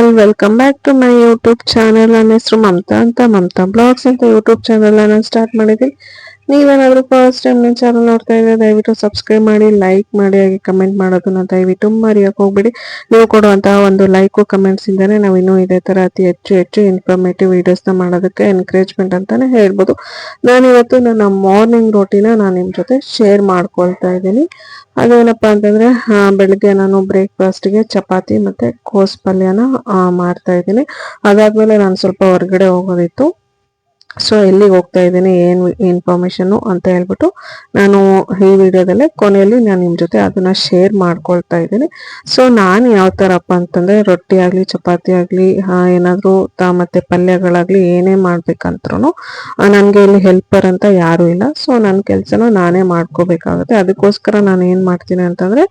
All, welcome back to my YouTube channel. ನನ್ನ ಹೆಸರು Mamata vlogs ಅಂತ ಯೂಟ್ಯೂಬ್ ಚಾನೆಲ್ ನಾನು ಸ್ಟಾರ್ಟ್ ಮಾಡಿದ್ದೀನಿ. ನೀವೇನಾದ್ರೂ ಫಸ್ಟ್ ಟೈಮ್ ನನ್ನ ಚಾನಲ್ ನೋಡ್ತಾ ಇದ್ರೆ ದಯವಿಟ್ಟು ಸಬ್ಸ್ಕ್ರೈಬ್ ಮಾಡಿ, ಲೈಕ್ ಮಾಡಿ, ಹಾಗೆ ಕಮೆಂಟ್ ಮಾಡೋದನ್ನ ದಯವಿಟ್ಟು ಮರೆಯೋಕೆ ಹೋಗ್ಬಿಡಿ. ನೀವು ಕೊಡುವಂತಹ ಒಂದು ಲೈಕು ಕಮೆಂಟ್ಸ್ ಇಂದಾನೆ ನಾವು ಇನ್ನೂ ಇದೇ ತರ ಅತಿ ಹೆಚ್ಚು ಇನ್ಫಾರ್ಮೇಟಿವ್ ವಿಡಿಯೋಸ್ನ ಮಾಡೋದಕ್ಕೆ ಎನ್ಕರೇಜ್ಮೆಂಟ್ ಅಂತಾನೆ ಹೇಳ್ಬೋದು. ನಾನಿವತ್ತು ನನ್ನ ಮಾರ್ನಿಂಗ್ ರೋಟಿನ ನಾನು ನಿಮ್ಮ ಜೊತೆ ಶೇರ್ ಮಾಡ್ಕೊಳ್ತಾ ಇದ್ದೀನಿ. ಅದೇನಪ್ಪಾ ಅಂತಂದ್ರೆ ಬೆಳಿಗ್ಗೆ ನಾನು ಬ್ರೇಕ್ಫಾಸ್ಟ್ಗೆ ಚಪಾತಿ ಮತ್ತೆ ಕೋಸ್ ಪಲ್ಯನ ಮಾಡ್ತಾ ಇದ್ದೀನಿ. ಅದಾದ್ಮೇಲೆ ನಾನು ಸ್ವಲ್ಪ ಹೊರಗಡೆ ಹೋಗೋದಿತ್ತು. ಸೊ ಎಲ್ಲಿಗೆ ಹೋಗ್ತಾ ಇದ್ದೀನಿ, ಏನು ಇನ್ಫಾರ್ಮೇಶನ್ ಅಂತ ಹೇಳ್ಬಿಟ್ಟು ನಾನು ಈ ವಿಡಿಯೋದಲ್ಲೇ ಕೊನೆಯಲ್ಲಿ ನಾನು ನಿಮ್ಮ ಜೊತೆ ಅದನ್ನ ಶೇರ್ ಮಾಡ್ಕೊಳ್ತಾ ಇದ್ದೀನಿ. ಸೊ ನಾನು ಯಾವ ಥರಪ್ಪ ಅಂತಂದ್ರೆ ರೊಟ್ಟಿ ಆಗಲಿ ಚಪಾತಿ ಆಗಲಿ ಏನಾದರೂ ಮತ್ತೆ ಪಲ್ಯಗಳಾಗಲಿ ಏನೇ ಮಾಡ್ಬೇಕಂತ್ರು ನನಗೆ ಇಲ್ಲಿ ಹೆಲ್ಪರ್ ಅಂತ ಯಾರೂ ಇಲ್ಲ. ಸೊ ನನ್ನ ಕೆಲಸನ ನಾನೇ ಮಾಡ್ಕೋಬೇಕಾಗುತ್ತೆ. ಅದಕ್ಕೋಸ್ಕರ ನಾನು ಏನು ಮಾಡ್ತೀನಿ ಅಂತಂದರೆ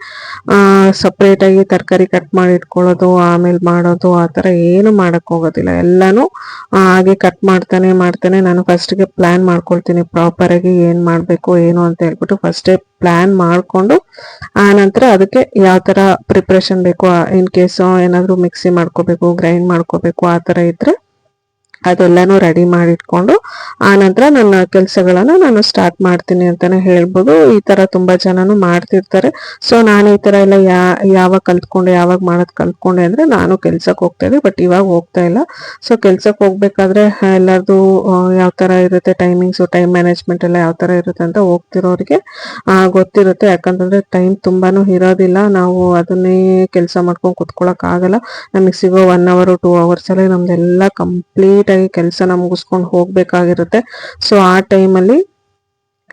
ಸಪ್ರೇಟಾಗಿ ತರಕಾರಿ ಕಟ್ ಮಾಡಿ ಇಟ್ಕೊಳ್ಳೋದು, ಆಮೇಲೆ ಮಾಡೋದು, ಆ ಥರ ಏನು ಮಾಡೋಕ್ಕೆ ಹೋಗೋದಿಲ್ಲ. ಎಲ್ಲನೂ ಹಾಗೆ ಕಟ್ ಮಾಡ್ತಾನೆ ನಾನು ಫಸ್ಟ್ಗೆ ಪ್ಲಾನ್ ಮಾಡ್ಕೊಳ್ತೀನಿ ಪ್ರಾಪರ್ ಆಗಿ ಏನ್ ಮಾಡ್ಬೇಕು ಏನು ಅಂತ ಹೇಳ್ಬಿಟ್ಟು ಫಸ್ಟೇ ಪ್ಲಾನ್ ಮಾಡ್ಕೊಂಡು ಆ ನಂತರ ಅದಕ್ಕೆ ಯಾವ ತರ ಪ್ರಿಪ್ರೇಷನ್ ಬೇಕು, ಇನ್ ಕೇಸ್ ಏನಾದ್ರು ಮಿಕ್ಸಿ ಮಾಡ್ಕೋಬೇಕು, ಗ್ರೈಂಡ್ ಮಾಡ್ಕೋಬೇಕು ಆ ತರ ಇದ್ರೆ ಅದೆಲ್ಲಾನು ರೆಡಿ ಮಾಡಿಟ್ಕೊಂಡು ಆ ನಂತರ ನನ್ನ ಕೆಲಸಗಳನ್ನ ನಾನು ಸ್ಟಾರ್ಟ್ ಮಾಡ್ತೀನಿ ಅಂತಾನೆ ಹೇಳ್ಬೋದು. ಈ ತರ ತುಂಬಾ ಜನನು ಮಾಡ್ತಿರ್ತಾರೆ. ಸೊ ನಾನು ಈ ತರ ಎಲ್ಲ ಯಾವಾಗ ಕಲ್ತ್ಕೊಂಡೆ ಅಂದ್ರೆ ನಾನು ಕೆಲ್ಸಕ್ಕೆ ಹೋಗ್ತಾ ಇದ್ದೆ, ಬಟ್ ಇವಾಗ ಹೋಗ್ತಾ ಇಲ್ಲ. ಸೊ ಕೆಲ್ಸಕ್ಕೆ ಹೋಗ್ಬೇಕಾದ್ರೆ ಎಲ್ಲರದು ಯಾವ ತರ ಇರುತ್ತೆ ಟೈಮಿಂಗ್ಸ್, ಟೈಮ್ ಮ್ಯಾನೇಜ್ಮೆಂಟ್ ಎಲ್ಲ ಯಾವ ತರ ಇರುತ್ತೆ ಅಂತ ಹೋಗ್ತಿರೋರಿಗೆ ಗೊತ್ತಿರುತ್ತೆ. ಯಾಕಂತಂದ್ರೆ ಟೈಮ್ ತುಂಬಾನು ಇರೋದಿಲ್ಲ. ನಾವು ಅದನ್ನೇ ಕೆಲಸ ಮಾಡ್ಕೊಂಡು ಕುತ್ಕೊಳಕ್ ಆಗಲ್ಲ. ನಮಗೆ ಸಿಗೋ 1 hour 2 hours ಅಲ್ಲಿ ನಮ್ದೆಲ್ಲ ಕಂಪ್ಲೀಟ್ ಆಗಿ ಕೆಲಸನ ಮುಗಿಸ್ಕೊಂಡು ಹೋಗ್ಬೇಕಾಗಿರುತ್ತೆ. ಸೊ ಆ ಟೈಮಲ್ಲಿ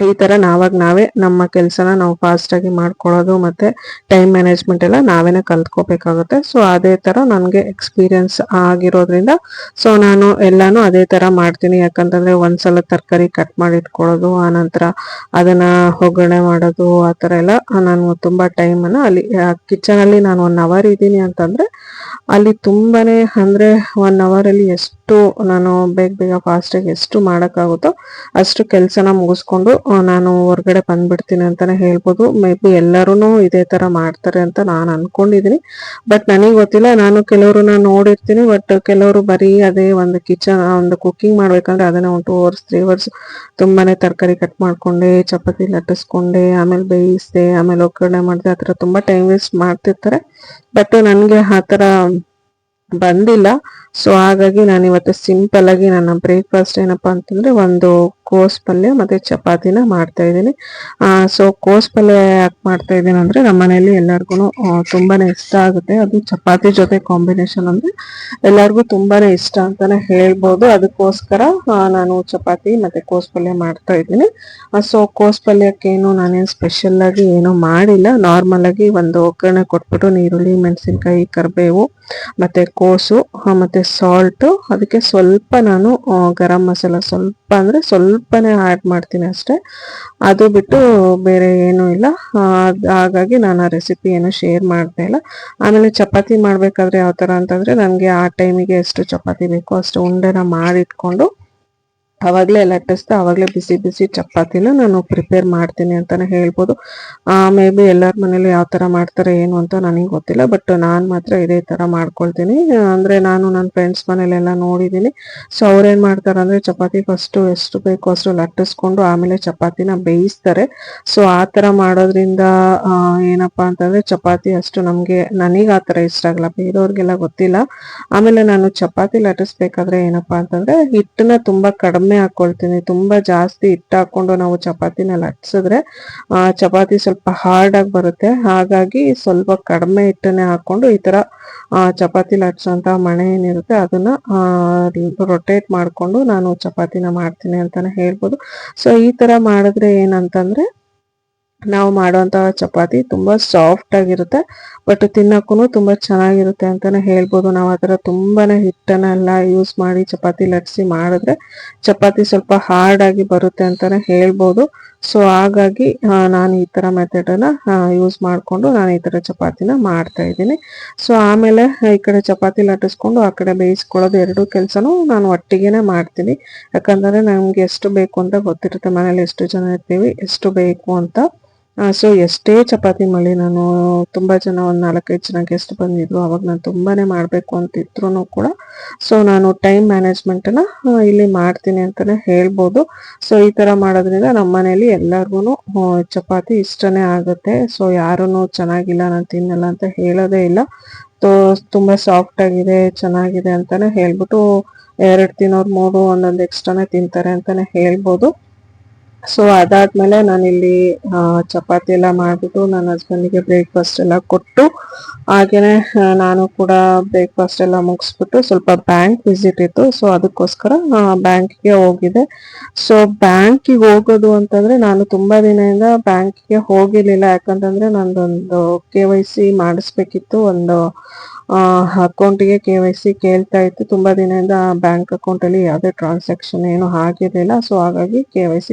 ಈ ತರ ನಾವೇ ನಮ್ಮ ಕೆಲಸನ ನಾವು ಫಾಸ್ಟ್ ಆಗಿ ಮಾಡ್ಕೊಳ್ಳೋದು ಮತ್ತೆ ಟೈಮ್ ಮ್ಯಾನೇಜ್ಮೆಂಟ್ ಎಲ್ಲ ನಾವೇನೆ ಕಲ್ತ್ಕೋಬೇಕಾಗುತ್ತೆ. ಸೊ ಅದೇ ತರ ನನಗೆ ಎಕ್ಸ್ಪೀರಿಯನ್ಸ್ ಆಗಿರೋದ್ರಿಂದ ಸೊ ನಾನು ಎಲ್ಲಾನು ಅದೇ ತರ ಮಾಡ್ತೀನಿ. ಯಾಕಂತಂದ್ರೆ ಒಂದ್ಸಲ ತರಕಾರಿ ಕಟ್ ಮಾಡಿ ಇಟ್ಕೊಳ್ಳೋದು, ಆ ನಂತರ ಅದನ್ನ ಒಗ್ಗರಣೆ ಮಾಡೋದು, ಆ ತರ ಎಲ್ಲ ನಾನು ತುಂಬಾ ಟೈಮನ್ನ ಅಲ್ಲಿ ಕಿಚನ್ ಅಲ್ಲಿ ನಾನು 1 hour ಇದ್ದೀನಿ ಅಂತಂದ್ರೆ ಅಲ್ಲಿ ತುಂಬಾನೇ ಅಂದ್ರೆ 1 hour ಅಲ್ಲಿ ಎಷ್ಟು ನಾನು ಬೇಗ ಫಾಸ್ಟ್ ಆಗಿ ಎಷ್ಟು ಮಾಡಕ್ಕಾಗುತ್ತೋ ಅಷ್ಟು ಕೆಲಸನ ಮುಗಿಸ್ಕೊಂಡು ನಾನು ಹೊರಗಡೆ ಬಂದ್ಬಿಡ್ತೀನಿ ಅಂತಾನೆ ಹೇಳ್ಬೋದು. ಮೇ ಬಿ ಎಲ್ಲರೂ ಇದೇ ತರ ಮಾಡ್ತಾರೆ ಅಂತ ನಾನು ಅನ್ಕೊಂಡಿದೀನಿ, ಬಟ್ ನನಗೆ ಗೊತ್ತಿಲ್ಲ. ನಾನು ಕೆಲವ್ರನ್ನ ನೋಡಿರ್ತೀನಿ, ಬಟ್ ಕೆಲವರು ಬರೀ ಅದೇ ಒಂದು ಒಂದು ಕುಕಿಂಗ್ ಮಾಡ್ಬೇಕಂದ್ರೆ ಅದನ್ನ 1 2 hours 3 hours ತುಂಬಾನೇ ತರಕಾರಿ ಕಟ್ ಮಾಡ್ಕೊಂಡೆ, ಚಪಾತಿ ಲಟ್ಟಿಸ್ಕೊಂಡೆ, ಆಮೇಲೆ ಬೇಯಿಸ್ದೆ, ಆಮೇಲೆ ಒಗ್ಗರಣೆ ಮಾಡಿದೆ, ಆ ಥರ ತುಂಬಾ ಟೈಮ್ ವೇಸ್ಟ್ ಮಾಡ್ತಿರ್ತಾರೆ. ಬಟ್ ನನಗೆ ಆ ಥರ ಬಂದಿಲ್ಲ. ಸೊ ಹಾಗಾಗಿ ನಾನು ಇವತ್ತು ಸಿಂಪಲ್ ಆಗಿ ನನ್ನ ಬ್ರೇಕ್ಫಾಸ್ಟ್ ಏನಪ್ಪಾ ಅಂತಂದ್ರೆ ಒಂದು ಕೋಸ್ ಪಲ್ಯ ಮತ್ತೆ ಚಪಾತಿನ ಮಾಡ್ತಾ ಇದ್ದೀನಿ. ಸೊ ಕೋಸ್ ಪಲ್ಯ ಯಾಕೆ ಮಾಡ್ತಾ ಇದ್ದೀನಿ ಅಂದ್ರೆ ನಮ್ಮ ಮನೆಯಲ್ಲಿ ಎಲ್ಲರಿಗೂ ತುಂಬಾನೇ ಇಷ್ಟ ಆಗುತ್ತೆ. ಅದು ಚಪಾತಿ ಜೊತೆ ಕಾಂಬಿನೇಷನ್ ಅಂದ್ರೆ ಎಲ್ಲರಿಗೂ ತುಂಬಾನೇ ಇಷ್ಟ ಅಂತಾನೆ ಹೇಳ್ಬೋದು. ಅದಕ್ಕೋಸ್ಕರ ನಾನು ಚಪಾತಿ ಮತ್ತೆ ಕೋಸ್ ಪಲ್ಯ ಮಾಡ್ತಾ ಇದ್ದೀನಿ. ಸೊ ಕೋಸ್ ಪಲ್ಯಕ್ಕೇನು ನಾನೇನು ಸ್ಪೆಷಲ್ ಆಗಿ ಏನೂ ಮಾಡಿಲ್ಲ. ನಾರ್ಮಲ್ ಆಗಿ ಒಂದು ಒಗ್ಗರಣೆ ಕೊಟ್ಬಿಟ್ಟು ನೀರುಳ್ಳಿ, ಮೆಣಸಿನ್ಕಾಯಿ, ಕರಿಬೇವು ಮತ್ತೆ ಕೋಸು ಮತ್ತೆ ಸಾಲ್ಟು, ಅದಕ್ಕೆ ಸ್ವಲ್ಪ ನಾನು ಗರಂ ಮಸಾಲ ಸ್ವಲ್ಪ ಅಂದ್ರೆ ಸ್ವಲ್ಪನೇ ಆ್ಯಡ್ ಮಾಡ್ತೀನಿ ಅಷ್ಟೇ. ಅದು ಬಿಟ್ಟು ಬೇರೆ ಏನೂ ಇಲ್ಲ. ಹಾಗಾಗಿ ನಾನು ಆ ರೆಸಿಪಿ ಏನು ಶೇರ್ ಮಾಡ್ತಾ ಇಲ್ಲ. ಆಮೇಲೆ ಚಪಾತಿ ಮಾಡ್ಬೇಕಾದ್ರೆ ಯಾವ ಥರ ಅಂತಂದ್ರೆ ನನಗೆ ಆ ಟೈಮಿಗೆ ಎಷ್ಟು ಚಪಾತಿ ಬೇಕೋ ಅಷ್ಟು ಉಂಡೆನ ಮಾಡಿಟ್ಕೊಂಡು ಅವಾಗಲೇ ಲಟ್ಟಿಸ್ತಾ ಅವಾಗಲೇ ಬಿಸಿ ಚಪಾತಿನ ನಾನು ಪ್ರಿಪೇರ್ ಮಾಡ್ತೀನಿ ಅಂತಾನೆ ಹೇಳ್ಬೋದು. ಮೇ ಬಿ ಎಲ್ಲರ ಮನೇಲಿ ಯಾವ ಥರ ಮಾಡ್ತಾರೆ ಏನು ಅಂತ ನನಗೆ ಗೊತ್ತಿಲ್ಲ, ಬಟ್ ನಾನು ಮಾತ್ರ ಇದೇ ಥರ ಮಾಡ್ಕೊಳ್ತೀನಿ. ಅಂದರೆ ನಾನು ನನ್ನ ಫ್ರೆಂಡ್ಸ್ ಮನೇಲೆಲ್ಲ ನೋಡಿದ್ದೀನಿ. ಸೊ ಅವ್ರೇನು ಮಾಡ್ತಾರೆ ಅಂದರೆ ಚಪಾತಿ ಫಸ್ಟು ಎಷ್ಟು ಬೇಕೋ ಅಷ್ಟು ಲಟ್ಟಿಸ್ಕೊಂಡು ಆಮೇಲೆ ಚಪಾತಿನ ಬೇಯಿಸ್ತಾರೆ. ಸೊ ಆ ಥರ ಮಾಡೋದ್ರಿಂದ ಏನಪ್ಪ ಅಂತಂದರೆ ಚಪಾತಿ ಅಷ್ಟು ನನಗೆ ಆ ಥರ ಇಷ್ಟ ಆಗಲ್ಲ, ಬೇರೆಯವ್ರಿಗೆಲ್ಲ ಗೊತ್ತಿಲ್ಲ. ಆಮೇಲೆ ನಾನು ಚಪಾತಿ ಲಟ್ಟಿಸ್ಬೇಕಾದ್ರೆ ಏನಪ್ಪ ಅಂತಂದರೆ ಹಿಟ್ಟನ್ನ ತುಂಬ ಕಡಿಮೆ ಹಾಕೊಳ್ತೀನಿ. ತುಂಬಾ ಜಾಸ್ತಿ ಹಿಟ್ಟು ಹಾಕೊಂಡು ನಾವು ಚಪಾತಿನ ಲಟ್ಸಿದ್ರೆ ಚಪಾತಿ ಸ್ವಲ್ಪ ಹಾರ್ಡ್ ಆಗಿ ಬರುತ್ತೆ. ಹಾಗಾಗಿ ಸ್ವಲ್ಪ ಕಡಿಮೆ ಹಿಟ್ಟನ್ನೇ ಹಾಕೊಂಡು ಈ ತರ ಚಪಾತಿ ಲಟ್ಸೋಂತ ಮಣೆ ಏನಿರುತ್ತೆ ಅದನ್ನ ರೊಟೇಟ್ ಮಾಡ್ಕೊಂಡು ನಾನು ಚಪಾತಿನ ಮಾಡ್ತೀನಿ ಅಂತಾನೆ ಹೇಳ್ಬೋದು. ಸೊ ಈ ತರ ಮಾಡಿದ್ರೆ ಏನಂತಂದ್ರೆ ನಾವು ಮಾಡುವಂತಹ ಚಪಾತಿ ತುಂಬಾ ಸಾಫ್ಟ್ ಆಗಿರುತ್ತೆ, ಬಟ್ ತಿನ್ನಕ್ಕೂ ತುಂಬಾ ಚೆನ್ನಾಗಿರುತ್ತೆ ಅಂತಾನೆ ಹೇಳ್ಬೋದು. ನಾವು ಆ ಥರ ತುಂಬಾನೇ ಹಿಟ್ಟನ್ನೆಲ್ಲ ಯೂಸ್ ಮಾಡಿ ಚಪಾತಿ ಲಟ್ಸಿ ಮಾಡಿದ್ರೆ ಚಪಾತಿ ಸ್ವಲ್ಪ ಹಾರ್ಡ್ ಆಗಿ ಬರುತ್ತೆ ಅಂತಾನೆ ಹೇಳ್ಬೋದು. ಸೊ ಹಾಗಾಗಿ ನಾನು ಈ ತರ ಮೆಥಡನ್ನ ಯೂಸ್ ಮಾಡಿಕೊಂಡು ನಾನು ಈ ತರ ಚಪಾತಿನ ಮಾಡ್ತಾ ಇದ್ದೀನಿ. ಸೊ ಆಮೇಲೆ ಈ ಕಡೆ ಚಪಾತಿ ಲಟ್ಟಿಸ್ಕೊಂಡು ಆ ಕಡೆ ಬೇಯಿಸ್ಕೊಳ್ಳೋದು, ಎರಡು ಕೆಲಸನೂ ನಾನು ಒಟ್ಟಿಗೆನೆ ಮಾಡ್ತೀನಿ. ಯಾಕಂದ್ರೆ ನಮ್ಗೆ ಎಷ್ಟು ಬೇಕು ಅಂತ ಗೊತ್ತಿರುತ್ತೆ, ಮನೇಲಿ ಎಷ್ಟು ಜನ ಇರ್ತೀವಿ, ಎಷ್ಟು ಬೇಕು ಅಂತ. ಸೊ ಎಷ್ಟೇ ಚಪಾತಿ ಮಾಡಿ ನಾನು ತುಂಬ ಜನ ಒಂದು 4-5 ಜನ ಗೆಸ್ಟ್ ಬಂದಿದ್ರು, ಅವಾಗ ನಾನು ತುಂಬಾನೇ ಮಾಡಬೇಕು ಅಂತಿದ್ರು ಕೂಡ ಸೊ ನಾನು ಟೈಮ್ ಮ್ಯಾನೇಜ್ಮೆಂಟನ್ನು ಇಲ್ಲಿ ಮಾಡ್ತೀನಿ ಅಂತಲೇ ಹೇಳ್ಬೋದು. ಸೊ ಈ ಥರ ಮಾಡೋದ್ರಿಂದ ನಮ್ಮ ಮನೇಲಿ ಎಲ್ಲರಿಗೂ ಚಪಾತಿ ಇಷ್ಟನೇ ಆಗುತ್ತೆ. ಸೊ ಯಾರೂ ಚೆನ್ನಾಗಿಲ್ಲ ನಾನು ತಿನ್ನಲ್ಲ ಅಂತ ಹೇಳೋದೇ ಇಲ್ಲ. ಸೊ ತುಂಬ ಸಾಫ್ಟ್ ಆಗಿದೆ ಚೆನ್ನಾಗಿದೆ ಅಂತಲೇ ಹೇಳ್ಬಿಟ್ಟು 2 ತಿನ್ನೋರು 3 ಒಂದೊಂದು ಎಕ್ಸ್ಟ್ರಾನೇ ತಿಂತಾರೆ ಅಂತಲೇ ಹೇಳ್ಬೋದು. ಸೊ ಅದಾದ್ಮೇಲೆ ನಾನಿಲ್ಲಿ ಚಪಾತಿ ಎಲ್ಲ ಮಾಡಿಬಿಟ್ಟು ನನ್ನ ಹಸ್ಬೆಂಡಿಗೆ ಬ್ರೇಕ್ಫಾಸ್ಟ್ ಎಲ್ಲ ಕೊಟ್ಟು ಹಾಗೇನೆ ನಾನು ಕೂಡ ಬ್ರೇಕ್ಫಾಸ್ಟ್ ಎಲ್ಲ ಮುಗಿಸ್ಬಿಟ್ಟು ಸ್ವಲ್ಪ ಬ್ಯಾಂಕ್ ವಿಸಿಟ್ ಇತ್ತು. ಸೊ ಅದಕ್ಕೋಸ್ಕರ ಬ್ಯಾಂಕಿಗೆ ಹೋಗಿದೆ. ಸೊ ಬ್ಯಾಂಕಿಗೆ ಹೋಗೋದು ಅಂತಂದ್ರೆ ನಾನು ತುಂಬಾ ದಿನದಿಂದ ಬ್ಯಾಂಕಿಗೆ ಹೋಗಿರ್ಲಿಲ್ಲ. ಯಾಕಂತಂದ್ರೆ ನಂದೊಂದು KYC ಮಾಡಿಸ್ಬೇಕಿತ್ತು. ಒಂದು ಅಕೌಂಟಿಗೆ KYC ಕೇಳ್ತಾ ಇತ್ತು. ತುಂಬಾ ದಿನದಿಂದ ಬ್ಯಾಂಕ್ ಅಕೌಂಟಲ್ಲಿ ಯಾವುದೇ ಟ್ರಾನ್ಸಾಕ್ಷನ್ ಏನು ಆಗಿರಲಿಲ್ಲ. ಸೊ ಹಾಗಾಗಿ KYC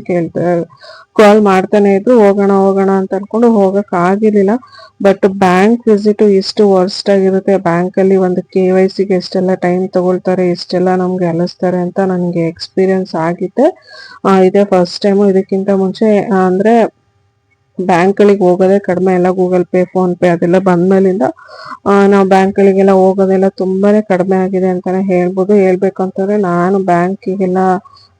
ಕಾಲ್ ಮಾಡ್ತಾನೆ ಇದ್ರು, ಹೋಗೋಣ ಹೋಗೋಣ ಅಂತ ಅನ್ಕೊಂಡು ಹೋಗಕ್ ಆಗಿರ್ಲಿಲ್ಲ. ಬಟ್ ಬ್ಯಾಂಕ್ ವಿಸಿಟ್ ಎಷ್ಟು ವರ್ಸ್ಟ್ ಆಗಿರುತ್ತೆ. ಬ್ಯಾಂಕಲ್ಲಿ ಒಂದು KYCಗೆ ಎಷ್ಟೆಲ್ಲ ಟೈಮ್ ತಗೊಳ್ತಾರೆ, ಎಷ್ಟೆಲ್ಲ ನಮ್ಗೆ ಅಲಿಸ್ತಾರೆ ಅಂತ ನನಗೆ ಎಕ್ಸ್ಪೀರಿಯನ್ಸ್ ಆಗಿದೆ. ಇದೇ ಫಸ್ಟ್ ಟೈಮು. ಇದಕ್ಕಿಂತ ಮುಂಚೆ ಅಂದ್ರೆ ಬ್ಯಾಂಕ್ಗಳಿಗೆ ಹೋಗೋದೇ ಕಡಿಮೆ. ಎಲ್ಲ ಗೂಗಲ್ ಪೇ ಫೋನ್ ಪೇ ಅದೆಲ್ಲ ಬಂದ್ಮೇಲಿಂದ ನಾವು ಬ್ಯಾಂಕ್ಗಳಿಗೆಲ್ಲ ಹೋಗೋದೆಲ್ಲ ತುಂಬಾನೇ ಕಡಿಮೆ ಆಗಿದೆ ಅಂತಾನೆ ಹೇಳ್ಬೋದು. ಹೇಳ್ಬೇಕಂತಂದ್ರೆ ನಾನು ಬ್ಯಾಂಕಿಗೆಲ್ಲ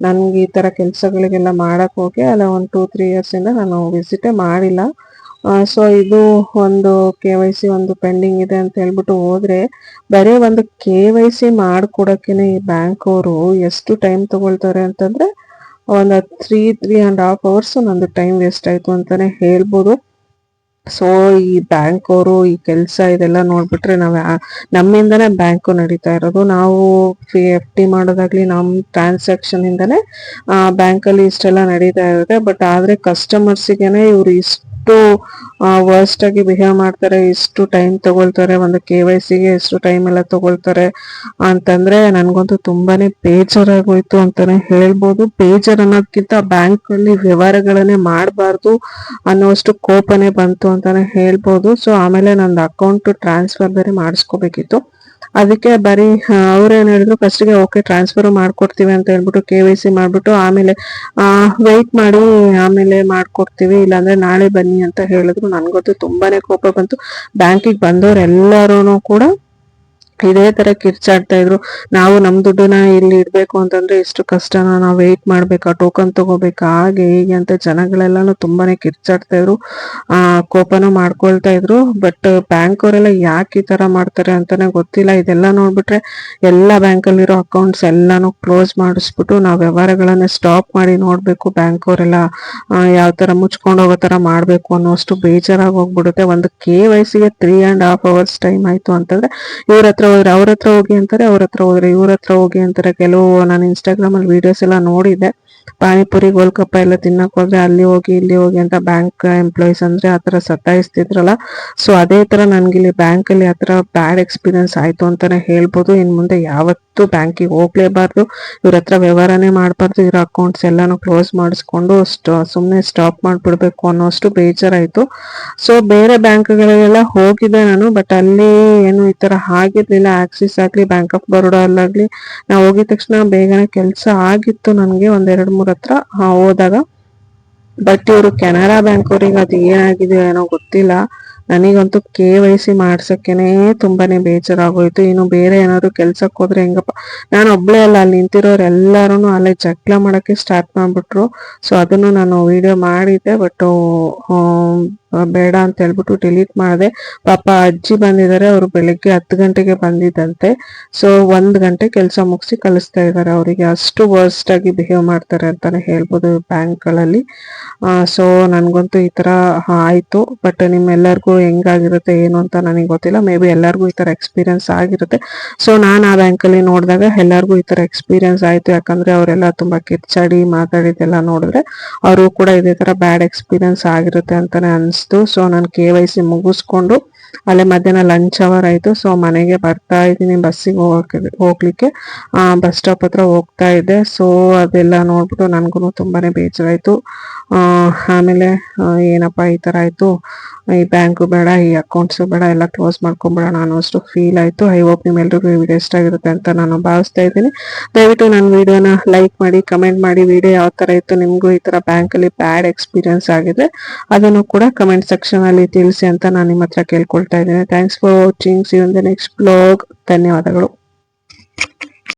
ನನ್ಗೆ ಈ ತರ ಕೆಲ್ಸಗಳಿಗೆಲ್ಲ ಮಾಡಕ್ ಹೋಗಿ ಅಲ್ಲ ಒಂದು 2-3 ಇಯರ್ಸ್ ಇಂದ ನಾನು ವಿಸಿಟೇ ಮಾಡಿಲ್ಲ. ಸೊ ಇದು ಒಂದು KYC ಒಂದು ಪೆಂಡಿಂಗ್ ಇದೆ ಅಂತ ಹೇಳ್ಬಿಟ್ಟು ಹೋದ್ರೆ ಬರೀ ಒಂದು KYC ಮಾಡ್ಕೊಡಕ್ಕೇನೆ ಈ ಬ್ಯಾಂಕ್ ಅವರು ಎಷ್ಟು ಟೈಮ್ ತಗೊಳ್ತಾರೆ ಅಂತಂದ್ರೆ ಒಂದು 3.5 hours ನಂದು ಟೈಮ್ ವೇಸ್ಟ್ ಆಯ್ತು ಅಂತಾನೆ ಹೇಳ್ಬೋದು. ಸೊ ಈ ಬ್ಯಾಂಕ್ ಅವರು ಈ ಕೆಲಸ ಇದೆಲ್ಲ ನೋಡ್ಬಿಟ್ರೆ ನಮ್ಮಿಂದನೇ ಬ್ಯಾಂಕು ನಡೀತಾ ಇರೋದು. ನಾವು FD ಮಾಡೋದಾಗ್ಲಿ ನಮ್ಮ ಟ್ರಾನ್ಸಾಕ್ಷನ್ ಇಂದಾನೆ ಬ್ಯಾಂಕಲ್ಲಿ ಇಷ್ಟೆಲ್ಲ ನಡೀತಾ ಇರುತ್ತೆ. ಬಟ್ ಆದ್ರೆ ಕಸ್ಟಮರ್ಸಿಗೆನೆ ಇವ್ರು ಇಷ್ಟು ವರ್ಸ್ಟ್ ಆಗಿ ಬಿಹೇವ್ ಮಾಡ್ತಾರೆ, ಇಷ್ಟು ಟೈಮ್ ತಗೊಳ್ತಾರೆ, ಒಂದು KYCಗೆ ಎಷ್ಟು ಟೈಮ್ ಎಲ್ಲ ತಗೊಳ್ತಾರೆ ಅಂತಂದ್ರೆ ನನ್ಗಂತೂ ತುಂಬಾನೇ ಬೇಜಾರಾಗೋಯ್ತು ಅಂತಾನೆ ಹೇಳ್ಬೋದು. ಬೇಜಾರ್ ಅನ್ನೋದಕ್ಕಿಂತ ಬ್ಯಾಂಕ್ ಅಲ್ಲಿ ವ್ಯವಹಾರಗಳನ್ನೇ ಮಾಡಬಾರ್ದು ಅನ್ನೋಷ್ಟು ಕೋಪನೆ ಬಂತು ಅಂತಾನೆ ಹೇಳ್ಬೋದು. ಸೊ ಆಮೇಲೆ ನಂದು ಅಕೌಂಟ್ ಟ್ರಾನ್ಸ್ಫರ್ ಬೇರೆ ಮಾಡಿಸ್ಕೋಬೇಕಿತ್ತು. ಅದಕ್ಕೆ ಬರೀ ಅವ್ರೇನ್ ಹೇಳಿದ್ರು ಫಸ್ಟ್ಗೆ ಓಕೆ ಟ್ರಾನ್ಸ್ಫರ್ ಮಾಡ್ಕೊಡ್ತೀವಿ ಅಂತ ಹೇಳ್ಬಿಟ್ಟು KYC ಮಾಡ್ಬಿಟ್ಟು ಆಮೇಲೆ ವೆಯ್ಟ್ ಮಾಡಿ ಆಮೇಲೆ ಮಾಡ್ಕೊಡ್ತೀವಿ ಇಲ್ಲಾಂದ್ರೆ ನಾಳೆ ಬನ್ನಿ ಅಂತ ಹೇಳಿದ್ರು. ನನ್ಗಂತೂ ತುಂಬಾನೇ ಕೋಪ ಬಂತು. ಬ್ಯಾಂಕಿಗೆ ಬಂದವರೆಲ್ಲರೂ ಕೂಡ ಇದೇ ತರ ಕಿರ್ಚಾಡ್ತಾ ಇದ್ರು. ನಾವು ನಮ್ ದುಡ್ಡನ್ನ ಇಲ್ಲಿ ಇಡ್ಬೇಕು ಅಂತಂದ್ರೆ ಎಷ್ಟು ಕಷ್ಟನ, ನಾವು ವೆಯ್ಟ್ ಮಾಡ್ಬೇಕಾ, ಟೋಕನ್ ತಗೋಬೇಕಾ, ಹಾಗೆ ಹೀಗೆ ಅಂತ ಜನಗಳೆಲ್ಲಾನು ತುಂಬಾನೇ ಕಿರ್ಚಾಡ್ತಾ ಇದ್ರು. ಕೋಪನೂ ಮಾಡ್ಕೊಳ್ತಾ ಇದ್ರು. ಬಟ್ ಬ್ಯಾಂಕ್ ಅವರೆಲ್ಲ ಯಾಕೆ ಈ ತರ ಮಾಡ್ತಾರೆ ಅಂತಾನೆ ಗೊತ್ತಿಲ್ಲ. ಇದೆಲ್ಲ ನೋಡ್ಬಿಟ್ರೆ ಎಲ್ಲ ಬ್ಯಾಂಕಲ್ಲಿರೋ ಅಕೌಂಟ್ಸ್ ಎಲ್ಲಾನು ಕ್ಲೋಸ್ ಮಾಡಿಸ್ಬಿಟ್ಟು ನಾವು ವ್ಯವಹಾರಗಳನ್ನ ಸ್ಟಾಪ್ ಮಾಡಿ ನೋಡ್ಬೇಕು. ಬ್ಯಾಂಕ್ ಅವರೆಲ್ಲ ಯಾವ ತರ ಮುಚ್ಕೊಂಡು ಹೋಗೋ ತರ ಮಾಡ್ಬೇಕು ಅನ್ನೋಷ್ಟು ಬೇಜಾರಾಗಿ ಹೋಗ್ಬಿಡುತ್ತೆ. ಒಂದು KYCಗೆ 3.5 hours ಟೈಮ್ ಆಯ್ತು ಅಂತಂದ್ರೆ ಇವ್ರ ಹತ್ರ ಹೋದ್ರೆ ಅವ್ರ ಹತ್ರ ಹೋಗಿ ಅಂತಾರೆ, ಅವ್ರ ಹತ್ರ ಹೋದ್ರೆ ಇವ್ರ ಹತ್ರ ಹೋಗಿ ಅಂತಾರೆ. ಕೆಲವು ನಾನು ಇನ್ಸ್ಟಾಗ್ರಾಮ್ ಅಲ್ಲಿ ವಿಡಿಯೋಸ್ ಎಲ್ಲ ನೋಡಿದೆ. ಪಾನಿಪುರಿ ಗೋಲ್ಗಪ್ಪ ಎಲ್ಲ ತಿನ್ನಕ್ ಹೋದ್ರೆ ಅಲ್ಲಿ ಹೋಗಿ ಇಲ್ಲಿ ಹೋಗಿ ಅಂತ ಬ್ಯಾಂಕ್ ಎಂಪ್ಲಾಯೀಸ್ ಅಂದ್ರೆ ಆತರ ಸತಾಯಿಸ್ತಿದ್ರಲ್ಲ. ಸೊ ಅದೇ ತರ ನನ್ಗಿಲ್ಲಿ ಬ್ಯಾಂಕ್ ಅಲ್ಲಿ ಆತರ ಬ್ಯಾಡ್ ಎಕ್ಸ್ಪೀರಿಯನ್ಸ್ ಆಯ್ತು ಅಂತಾನೆ ಹೇಳ್ಬೋದು. ಇನ್ ಮುಂದೆ ಯಾವತ್ತೂ ಬ್ಯಾಂಕಿಗೆ ಹೋಗ್ಲೇಬಾರ್ದು, ಇವ್ರ ಹತ್ರ ವ್ಯವಹಾರನೇ ಮಾಡ್ಬಾರ್ದು, ಇವ್ರ ಅಕೌಂಟ್ಸ್ ಎಲ್ಲಾನು ಕ್ಲೋಸ್ ಮಾಡಿಸ್ಕೊಂಡು ಸುಮ್ನೆ ಸ್ಟಾಪ್ ಮಾಡ್ಬಿಡ್ಬೇಕು ಅನ್ನೋಷ್ಟು ಬೇಜಾರಾಯ್ತು. ಸೊ ಬೇರೆ ಬ್ಯಾಂಕ್ಗಳಿಗೆಲ್ಲ ಹೋಗಿದ್ದೆ ನಾನು, ಬಟ್ ಅಲ್ಲಿ ಏನು ಈ ತರ ಆಗಿರ್ಲಿಲ್ಲ. ಆಕ್ಸಿಸ್ ಆಗ್ಲಿ ಬ್ಯಾಂಕ್ ಆಫ್ ಬರೋಡಾ ಅಲ್ಲಾಗ್ಲಿ ನಾವು ಹೋಗಿದ ತಕ್ಷಣ ಬೇಗನೆ ಕೆಲಸ ಆಗಿತ್ತು ನನ್ಗೆ ಒಂದ್ 2-3 ಹತ್ರ ಹೋದಾಗ. ಬಟ್ ಇವರು ಕೆನರಾ ಬ್ಯಾಂಕ್ ಅವ್ರಿಗೆ ಅದು ಏನಾಗಿದೆ ಏನೋ ಗೊತ್ತಿಲ್ಲ. ನನಗಂತೂ KYC ಮಾಡ್ಸಕ್ಕೇನೆ ತುಂಬಾನೇ ಬೇಜಾರಾಗೋಯ್ತು. ಇನ್ನು ಬೇರೆ ಏನಾದ್ರು ಕೆಲ್ಸಕ್ಕೆ ಹೋದ್ರೆ ಹೆಂಗಪ್ಪ, ನಾನು ಒಬ್ಳೇ ಅಲ್ಲ, ಅಲ್ಲಿ ನಿಂತಿರೋರು ಎಲ್ಲಾರು ಅಲ್ಲೇ ಜಗಳ ಮಾಡಕ್ಕೆ ಸ್ಟಾರ್ಟ್ ಮಾಡ್ಬಿಟ್ರು. ಸೊ ಅದನ್ನು ನಾನು ವಿಡಿಯೋ ಮಾಡಿದ್ದೆ, ಬಟ್ ಬೇಡ ಅಂತ ಹೇಳ್ಬಿಟ್ಟು ಡಿಲೀಟ್ ಮಾಡಿದೆ. ಪಾಪ ಅಜ್ಜಿ ಬಂದಿದ್ದಾರೆ, ಅವರು ಬೆಳಿಗ್ಗೆ 10 ಗಂಟೆಗೆ ಬಂದಿದ್ದಂತೆ. ಸೊ 1 ಗಂಟೆ ಕೆಲಸ ಮುಗಿಸಿ ಕಳಿಸ್ತಾ ಇದ್ದಾರೆ. ಅವರಿಗೆ ಅಷ್ಟು ವರ್ಸ್ಟ್ ಆಗಿ ಬಿಹೇವ್ ಮಾಡ್ತಾರೆ ಅಂತಾನೆ ಹೇಳ್ಬೋದು ಬ್ಯಾಂಕ್ಗಳಲ್ಲಿ. ಸೊ ನನ್ಗಂತೂ ಈ ತರ ಆಯ್ತು. ಬಟ್ ನಿಮ್ಮೆಲ್ಲರಿಗೂ ಹೆಂಗಾಗಿರುತ್ತೆ ಏನು ಅಂತ ನನಗೆ ಗೊತ್ತಿಲ್ಲ. ಮೇ ಬಿ ಎಲ್ಲರಿಗೂ ಈ ತರ ಎಕ್ಸ್ಪೀರಿಯನ್ಸ್ ಆಗಿರುತ್ತೆ. ಸೊ ನಾನು ಆ ಬ್ಯಾಂಕಲ್ಲಿ ನೋಡಿದಾಗ ಎಲ್ಲರಿಗೂ ಈ ತರ ಎಕ್ಸ್ಪೀರಿಯನ್ಸ್ ಆಯ್ತು. ಯಾಕಂದ್ರೆ ಅವರೆಲ್ಲ ತುಂಬಾ ಕಿರ್ಚಾಡಿ ಮಾತಾಡಿದ್ದೆಲ್ಲ ನೋಡಿದ್ರೆ ಅವರು ಕೂಡ ಇದೇ ತರ ಬ್ಯಾಡ್ ಎಕ್ಸ್ಪೀರಿಯನ್ಸ್ ಆಗಿರುತ್ತೆ ಅಂತಾನೆ ಅನಿಸ್ತು. ಸೊ ನಾನು KYC ಮುಗಿಸ್ಕೊಂಡು ಅಲ್ಲೇ ಮಧ್ಯಾಹ್ನ ಲಂಚ್ ಅವರ್ ಆಯ್ತು. ಸೊ ಮನೆಗೆ ಬರ್ತಾ ಇದ್ದೀನಿ ಬಸ್ಸಿಗೆ ಹೋಗ್ಲಿಕ್ಕೆ. ಬಸ್ ಸ್ಟಾಪ್ ಹತ್ರ ಹೋಗ್ತಾ ಇದ್ದೆ. ಸೊ ಅದೆಲ್ಲ ನೋಡ್ಬಿಟ್ಟು ನನ್ಗೂ ತುಂಬಾನೇ ಬೇಜಾರಾಯ್ತು. ಆಮೇಲೆ ಏನಪ್ಪಾ ಈ ತರ ಆಯ್ತು, ಈ ಬ್ಯಾಂಕು ಬೇಡ, ಈ ಅಕೌಂಟ್ಸು ಬೇಡ, ಎಲ್ಲ ಕ್ಲೋಸ್ ಮಾಡ್ಕೊಂಬಿಡೋಣ ಅನ್ನೋಷ್ಟು ಫೀಲ್ ಆಯಿತು. ಐ ಹೋಪ್ ನಿಮ್ಮೆಲ್ರಿಗೂ ಈ ವಿಡಿಯೋ ಇಷ್ಟ ಆಗಿರುತ್ತೆ ಅಂತ ನಾನು ಭಾವಿಸ್ತಾ ಇದ್ದೀನಿ. ದಯವಿಟ್ಟು ನನ್ನ ವಿಡಿಯೋನ ಲೈಕ್ ಮಾಡಿ, ಕಮೆಂಟ್ ಮಾಡಿ. ವಿಡಿಯೋ ಯಾವ ಥರ ಇತ್ತು, ನಿಮಗೂ ಈ ಥರ ಬ್ಯಾಂಕಲ್ಲಿ ಬ್ಯಾಡ್ ಎಕ್ಸ್ಪೀರಿಯನ್ಸ್ ಆಗಿದೆ ಅದನ್ನು ಕೂಡ ಕಮೆಂಟ್ ಸೆಕ್ಷನಲ್ಲಿ ತಿಳಿಸಿ ಅಂತ ನಾನು ನಿಮ್ಮ ಹತ್ರ ಕೇಳ್ಕೊಳ್ತಾ ಇದ್ದೀನಿ. Thanks for watching. See you in the next vlog. ಧನ್ಯವಾದಗಳು.